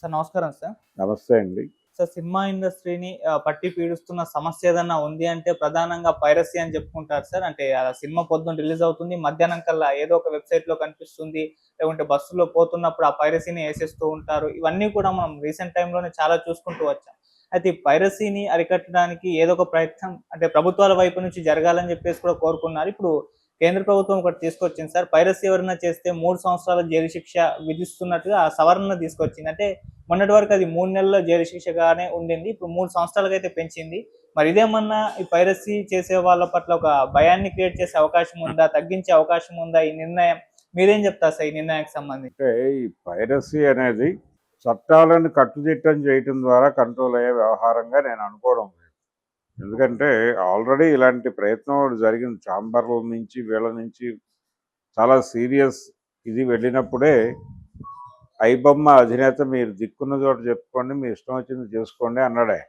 Sir నమస్కారం sir. నమస్తే అండి. సార్ సినిమా ఇండస్ట్రీని పట్టి పీడిస్తున్న సమస్య ఏదన్నా ఉంది అంటే ప్రధానంగా పైరసీ అని చెప్పుకుంటారు సార్. అంటే సినిమా పొద్దున్న రిలీజ్ అవుతుంది. మధ్యాహ్నం కల్లా ఏదో ఒక వెబ్‌సైట్‌లో కనిపిస్తుంది. లేకుంటే బస్సులో పోతున్నప్పుడు ఆ పైరసీని ఏసేస్తూ ఉంటారు. ఇవన్నీ కూడా మనం రీసెంట్ టైమ్‌లోనే చాలా చూసుకుంటూ వచ్చాం. అయితే ఈ పైరసీని అరికట్టడానికి ఏదో ఒక ప్రయత్నం అంటే ప్రభుత్వాల వైపు నుంచి జరగాలని చెప్పేసి కూడా కోరుకున్నారు. ఇప్పుడు కేంద్ర ప్రభుత్వం ఒకటి తీసుకొచ్చింది సార్. పైరసీ ఎవరైనా చేస్తే 3 సంవత్సరాల జైలు శిక్ష విధిస్తున్నట్టుగా ఆ సవరణ తీసుకొచ్చింది. అంటే మొన్నటి వరకు అది 3 నెలల జైలు శిక్షగానే ఉండింది. ఇప్పుడు 3 సంవత్సరాలకైతే పెంచింది. మరి ఇదేమన్నా ఈ పైరసీ చేసే వాళ్ళ పట్ల ఒక భయాన్ని క్రియేట్ చేసే అవకాశం ఉందా? తగ్గించే అవకాశం ఉందా ఈ నిర్ణయం? మీరేం చెప్తారు సార్ ఈ నిర్ణయానికి సంబంధించి? అంటే ఈ పైరసీ అనేది చట్టాలను కట్టుదిట్టం చేయటం ద్వారా కంట్రోల్ అయ్యే వ్యవహారంగా నేను అనుకోవడం లేదు. ఎందుకంటే ఆల్రెడీ ఇలాంటి ప్రయత్నం ఒకటి జరిగింది. చాంబర్ల నుంచి వీళ్ళ నుంచి చాలా సీరియస్ ఇది వెళ్ళినప్పుడే ఐబొమ్మ అధినేత మీరు దిక్కున్న చోట చెప్పుకోండి, మీ ఇష్టం వచ్చింది చేసుకోండి అన్నాడే.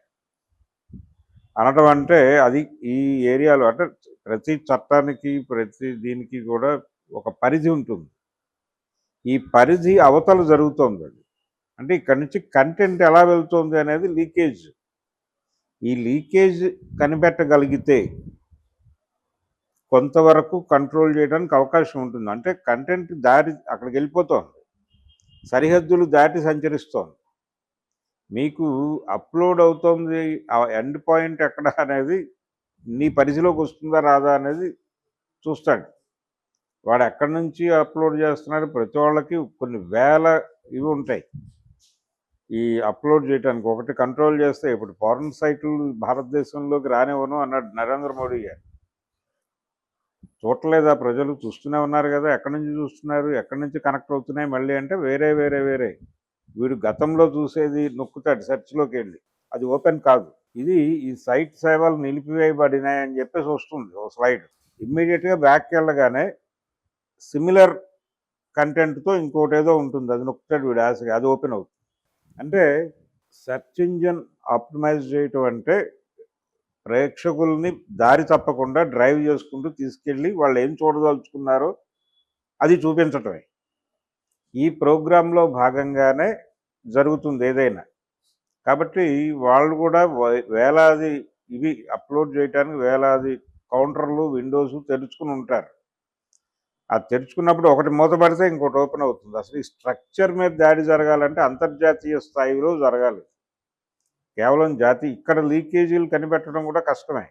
అనడం అంటే అది ఈ ఏరియాలో అంటే ప్రతి చట్టానికి ప్రతి దీనికి కూడా ఒక పరిధి ఉంటుంది. ఈ పరిధి అవతల జరుగుతోంది అది. అంటే ఇక్కడి నుంచి కంటెంట్ ఎలా వెళ్తుంది అనేది లీకేజ్. ఈ లీకేజ్ కనిపెట్టగలిగితే కొంతవరకు కంట్రోల్ చేయడానికి అవకాశం ఉంటుంది. అంటే కంటెంట్ దారి అక్కడికి వెళ్ళిపోతోంది, సరిహద్దులు దాటి సంచరిస్తోంది. మీకు అప్లోడ్ అవుతోంది, ఆ ఎండ్ పాయింట్ ఎక్కడ అనేది నీ పరిధిలోకి వస్తుందా రాదా అనేది చూస్తాడు. వాడు ఎక్కడి నుంచి అప్లోడ్ చేస్తున్నాడు, ప్రతి వాళ్ళకి కొన్ని వేల ఇవి ఉంటాయి ఈ అప్లోడ్ చేయడానికి. ఒకటి కంట్రోల్ చేస్తే ఇప్పుడు ఫారెన్ సైట్లు భారతదేశంలోకి రానివ్వను అన్నాడు నరేంద్ర మోడీ గారు. చూడలేదా ప్రజలు? చూస్తూనే ఉన్నారు కదా. ఎక్కడి నుంచి చూస్తున్నారు, ఎక్కడి నుంచి కనెక్ట్ అవుతున్నాయి మళ్ళీ అంటే వేరే వేరే వేరే. వీడు గతంలో చూసేది నొక్కుతాడు సెర్చ్లోకి వెళ్ళి, అది ఓపెన్ కాదు. ఇది ఈ సైట్ సేవలు నిలిపివేయబడినాయి అని చెప్పేసి వస్తుంది ఒక స్లైడ్. ఇమ్మీడియట్గా బ్యాక్కి వెళ్ళగానే సిమిలర్ కంటెంట్తో ఇంకోటి ఏదో ఉంటుంది, అది నొక్కుతాడు వీడు ఆశగా, అది ఓపెన్ అవుతుంది. అంటే సెర్చ్ ఇంజిన్ ఆప్టిమైజ్ చేయటం అంటే ప్రేక్షకుల్ని దారి తప్పకుండా డ్రైవ్ చేసుకుంటూ తీసుకెళ్ళి వాళ్ళు ఏం చూడదలుచుకున్నారో అది చూపించటమే. ఈ ప్రోగ్రాంలో భాగంగానే జరుగుతుంది ఏదైనా. కాబట్టి వాళ్ళు కూడా వేలాది ఇవి అప్లోడ్ చేయడానికి వేలాది కౌంటర్లు విండోస్ తెరుచుకుని ఉంటారు. ఆ తెరుచుకున్నప్పుడు ఒకటి మూతపడితే ఇంకోటి ఓపెన్ అవుతుంది. అసలు ఈ స్ట్రక్చర్ మీద దాడి జరగాలంటే అంతర్జాతీయ స్థాయిలో జరగాలి. కేవలం ఇక్కడ లీకేజీలు కనిపెట్టడం కూడా కష్టమే.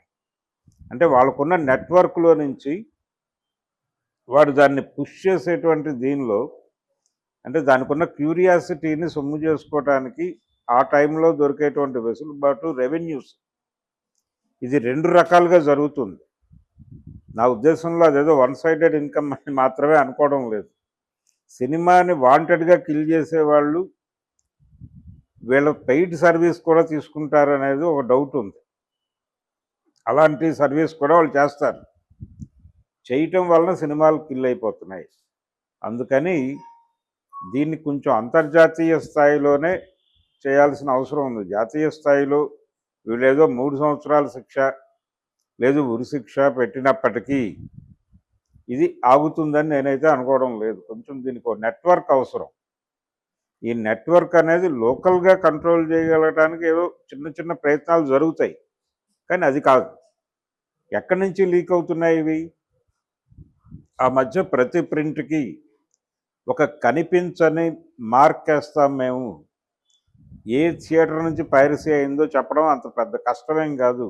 అంటే వాళ్ళకున్న నెట్వర్క్లో నుంచి వాడు దాన్ని పుష్ చేసేటువంటి దీనిలో అంటే దానికి ఉన్న క్యూరియాసిటీని సొమ్ము చేసుకోవటానికి ఆ టైంలో దొరికేటువంటి వెసులుబాటు రెవెన్యూస్, ఇది 2 రకాలుగా జరుగుతుంది. నా ఉద్దేశంలో అదేదో వన్ సైడెడ్ ఇన్కమ్ అని మాత్రమే అనుకోవడం లేదు. సినిమాని వాంటెడ్గా కిల్ చేసేవాళ్ళు వీళ్ళ పెయిడ్ సర్వీస్ కూడా తీసుకుంటారు అనేది ఒక డౌట్ ఉంది. అలాంటి సర్వీస్ కూడా వాళ్ళు చేస్తారు. చేయటం వలన సినిమాలు కిల్ అయిపోతున్నాయి. అందుకని దీన్ని కొంచెం అంతర్జాతీయ స్థాయిలోనే చేయాల్సిన అవసరం ఉంది. జాతీయ స్థాయిలో వీళ్ళేదో 3 సంవత్సరాల శిక్ష లేదు ఉరిశిక్ష పెట్టినప్పటికీ ఇది ఆగుతుందని నేనైతే అనుకోవడం లేదు. కొంచెం దీనికి ఒక నెట్వర్క్ అవసరం. ఈ నెట్వర్క్ అనేది లోకల్గా కంట్రోల్ చేయగలగడానికి ఏదో చిన్న చిన్న ప్రయత్నాలు జరుగుతాయి, కానీ అది కాదు. ఎక్కడి నుంచి లీక్ అవుతున్నాయి ఇవి? ఆ మధ్య ప్రతి ప్రింట్కి ఒక కనిపించని మార్క్ వేస్తాం మేము. ఏ థియేటర్ నుంచి పైరసీ అయిందో చెప్పడం అంత పెద్ద కష్టమేం కాదు.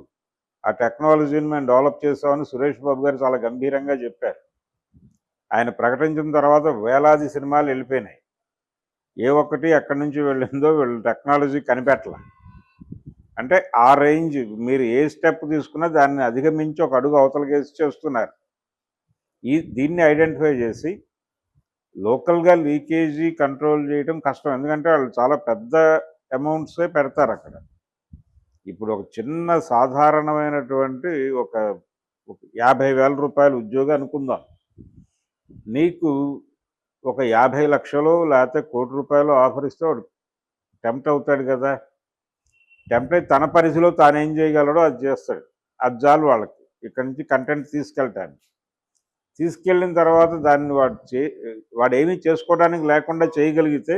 ఆ టెక్నాలజీని మేము డెవలప్ చేసామని సురేష్ బాబు గారు చాలా గంభీరంగా చెప్పారు. ఆయన ప్రకటించిన తర్వాత వేలాది సినిమాలు వెళ్ళిపోయినాయి. ఏ ఒక్కటి ఎక్కడి నుంచి వెళ్ళిందో వీళ్ళు టెక్నాలజీ కనిపెట్టలే. అంటే ఆ రేంజ్ మీరు ఏ స్టెప్ తీసుకున్నా దాన్ని అధిగమించి ఒక అడుగు అవతలకేసి చేస్తున్నారు. దీన్ని ఐడెంటిఫై చేసి లోకల్గా లీకేజీ కంట్రోల్ చేయడం కష్టం. ఎందుకంటే వాళ్ళు చాలా పెద్ద అమౌంట్సే పెడతారు అక్కడ. ఇప్పుడు ఒక చిన్న సాధారణమైనటువంటి ఒక 50,000 రూపాయల ఉద్యోగం అనుకుందాం. నీకు ఒక 50 లక్షలు లేకపోతే ₹1,00,00,000 ఆఫర్ ఇస్తే వాడు టెంప్ట్ అవుతాడు కదా. టెంప్ట్ అయితే తన పరిధిలో తాను ఏం చేయగలడో అది చేస్తాడు. అది చాలు వాళ్ళకి ఇక్కడి నుంచి కంటెంట్ తీసుకెళ్ళటానికి. తీసుకెళ్ళిన తర్వాత దాన్ని వాడు ఏమీ చేసుకోవడానికి లేకుండా చేయగలిగితే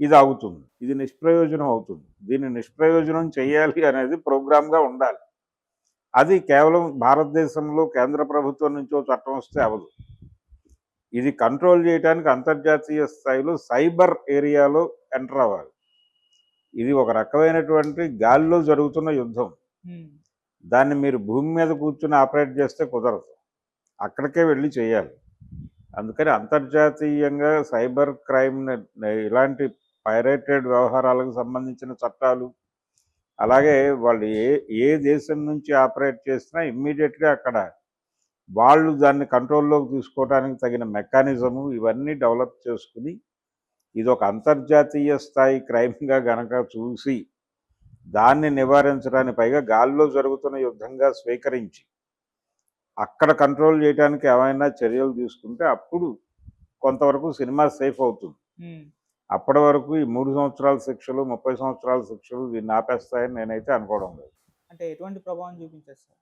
ఇది ఆగుతుంది. ఇది నిష్ప్రయోజనం అవుతుంది. దీన్ని నిష్ప్రయోజనం చేయాలి అనేది ప్రోగ్రామ్‌గా ఉండాలి. అది కేవలం భారతదేశంలో కేంద్ర ప్రభుత్వం నుంచో చట్టం వస్తే అవ్వదు. ఇది కంట్రోల్ చేయడానికి అంతర్జాతీయ స్థాయిలో సైబర్ ఏరియాలో ఎంటర్ అవ్వాలి. ఇది ఒక రకమైనటువంటి గాలిలో జరుగుతున్న యుద్ధం. దాన్ని మీరు భూమి మీద కూర్చొని ఆపరేట్ చేస్తే కుదరదు. అక్కడికే వెళ్ళి చేయాలి. అందుకని అంతర్జాతీయంగా సైబర్ క్రైమ్ ఇలాంటి పైరేటెడ్ వ్యవహారాలకు సంబంధించిన చట్టాలు, అలాగే వాళ్ళు ఏ దేశం నుంచి ఆపరేట్ చేసినా ఇమ్మీడియట్గా అక్కడ వాళ్ళు దాన్ని కంట్రోల్లోకి తీసుకోవడానికి తగిన మెకానిజము ఇవన్నీ డెవలప్ చేసుకుని ఇది ఒక అంతర్జాతీయ స్థాయి క్రైమ్గా గనక చూసి దాన్ని నివారించడానికి, పైగా గాల్లో జరుగుతున్న యుద్ధంగా స్వీకరించి అక్కడ కంట్రోల్ చేయడానికి ఏమైనా చర్యలు తీసుకుంటే అప్పుడు కొంతవరకు సినిమా సేఫ్ అవుతుంది. అప్పటి వరకు ఈ 3 సంవత్సరాల శిక్షలు 30 సంవత్సరాల శిక్షలు దీన్ని ఆపేస్తాయని నేనైతే అనుకోవడం లేదు. అంటే ఎటువంటి ప్రభావం చూపించేస్తారు?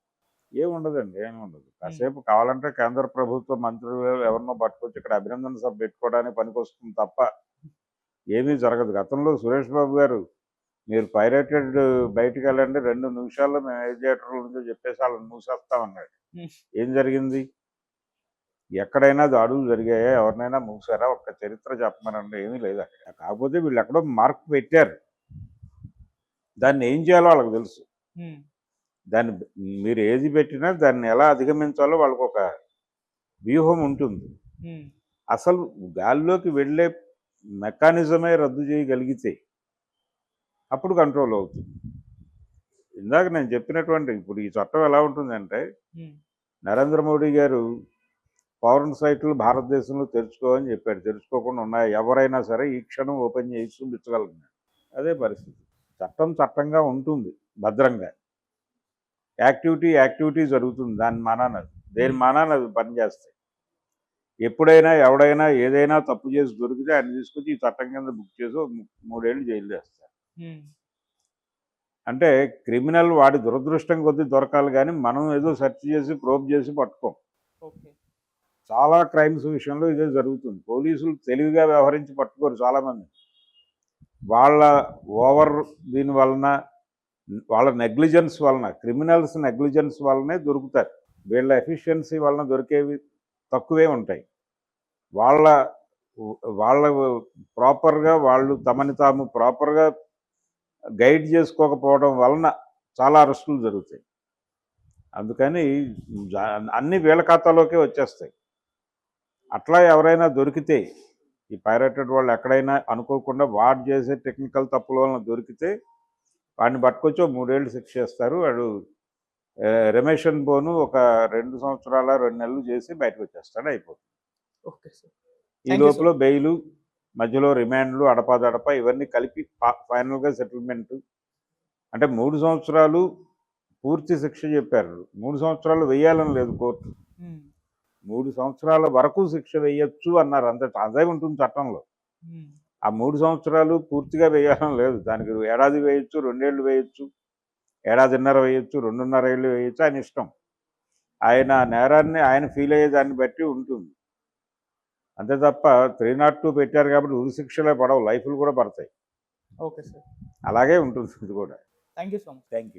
ఏముండదండి, ఏముండదు. కాసేపు కావాలంటే కేంద్ర ప్రభుత్వ మంత్రులు ఎవరినో పట్టుకొచ్చి ఇక్కడ అభినందన సభ పెట్టుకోవడానికి పనికొస్తుంది తప్ప ఏమీ జరగదు. గతంలో సురేష్ బాబు గారు మీరు పైరేటెడ్ బయటికి వెళ్ళండి 2 నిమిషాల్లో మేము ఏ థియేటర్ల నుంచో చెప్పేసి వాళ్ళని మూసేస్తామన్నాడు. ఏం జరిగింది? ఎక్కడైనా దాడులు జరిగాయా? ఎవరినైనా మూసారా? ఒక్క చరిత్ర చెప్పమనండి. ఏమీ లేదు అక్కడ. కాకపోతే వీళ్ళు ఎక్కడో మార్క్ పెట్టారు. దాన్ని ఏం చేయాలో వాళ్ళకి తెలుసు. దాన్ని మీరు ఏది పెట్టినా దాన్ని ఎలా అధిగమించాలో వాళ్ళకు ఒక వ్యూహం ఉంటుంది. అసలు గాల్లోకి వెళ్ళే మెకానిజమే రద్దు చేయగలిగితే అప్పుడు కంట్రోల్ అవుతుంది. ఇందాక నేను చెప్పినటువంటి ఇప్పుడు ఈ చట్టం ఎలా ఉంటుందంటే నరేంద్ర మోడీ గారు పౌరన్ సైట్లు భారతదేశంలో తెరుచుకోవని చెప్పాడు. తెరుచుకోకుండా ఉన్నాయి. ఎవరైనా సరే ఈ క్షణం ఓపెన్ చేసి చూపించగలరు. అదే పరిస్థితి. చట్టం చట్టంగా ఉంటుంది భద్రంగా. యాక్టివిటీ జరుగుతుంది. దాని మానాన దేని మానాన అది పనిచేస్తాయి. ఎప్పుడైనా ఎవడైనా ఏదైనా తప్పు చేసి దొరికితే ఆయన తీసుకొచ్చి ఈ చట్టం కింద బుక్ చేసి 3 ఏళ్ళు జైలు వేస్తారు. అంటే క్రిమినల్ వాడి దురదృష్టం కొద్దీ దొరకాలి, కానీ మనం ఏదో సెర్చ్ చేసి ప్రోబ్ చేసి పట్టుకోం. చాలా క్రైమ్స్ విషయంలో ఇదే జరుగుతుంది. పోలీసులు తెలివిగా వ్యవహరించి పట్టుకోరు చాలామంది. వాళ్ళ ఓవర్ దీని వలన, వాళ్ళ నెగ్లిజెన్స్ వలన, క్రిమినల్స్ నెగ్లిజెన్స్ వలనే దొరుకుతారు. వీళ్ళ ఎఫిషియన్సీ వలన దొరికేవి తక్కువే ఉంటాయి. వాళ్ళ ప్రాపర్గా వాళ్ళు తమని తాము ప్రాపర్గా గైడ్ చేసుకోకపోవడం వలన చాలా అరెస్టులు జరుగుతాయి. అందుకని అన్ని వీళ్ళ ఖాతాలోకే వచ్చేస్తాయి. అట్లా ఎవరైనా దొరికితే ఈ పైరేటెడ్ వాళ్ళు ఎక్కడైనా అనుకోకుండా వాడు చేసే టెక్నికల్ తప్పుల వలన దొరికితే వాడిని పట్టుకొచ్చి 3 ఏళ్ళు శిక్ష చేస్తారు. వాడు రెమిషన్ బోను ఒక 2 సంవత్సరాల 2 నెలలు చేసి బయటకు వచ్చేస్తాడు, అయిపోతుంది. Okay sir. ఈ లోపల బెయిలు, మధ్యలో రిమాండ్లు, అడపాదడప ఇవన్నీ కలిపి ఫైనల్గా సెటిల్మెంట్. అంటే 3 సంవత్సరాలు పూర్తి శిక్ష చెప్పారు. 3 సంవత్సరాలు వేయాలని లేదు కోర్టు. 3 సంవత్సరాల వరకు శిక్ష వేయచ్చు అన్నారు. అంతే, అదే ఉంటుంది చట్టంలో. ఆ 3 సంవత్సరాలు పూర్తిగా వేయాలని లేదు. దానికి ఏడాది వేయచ్చు, 2 ఏళ్ళు వేయచ్చు, ఏడాదిన్నర వేయచ్చు, 2.5 ఏళ్ళు వేయచ్చు, ఆయన ఇష్టం. ఆయన నేరాన్ని ఆయన ఫీల్ అయ్యేదాన్ని బట్టి ఉంటుంది. అంతే తప్ప 302 పెట్టారు కాబట్టి ఉరిశిక్షలే పడవు, లైఫ్లు కూడా పడతాయి. Okay sir. అలాగే ఉంటుంది ఇది కూడా. Thank you so much. Thank you.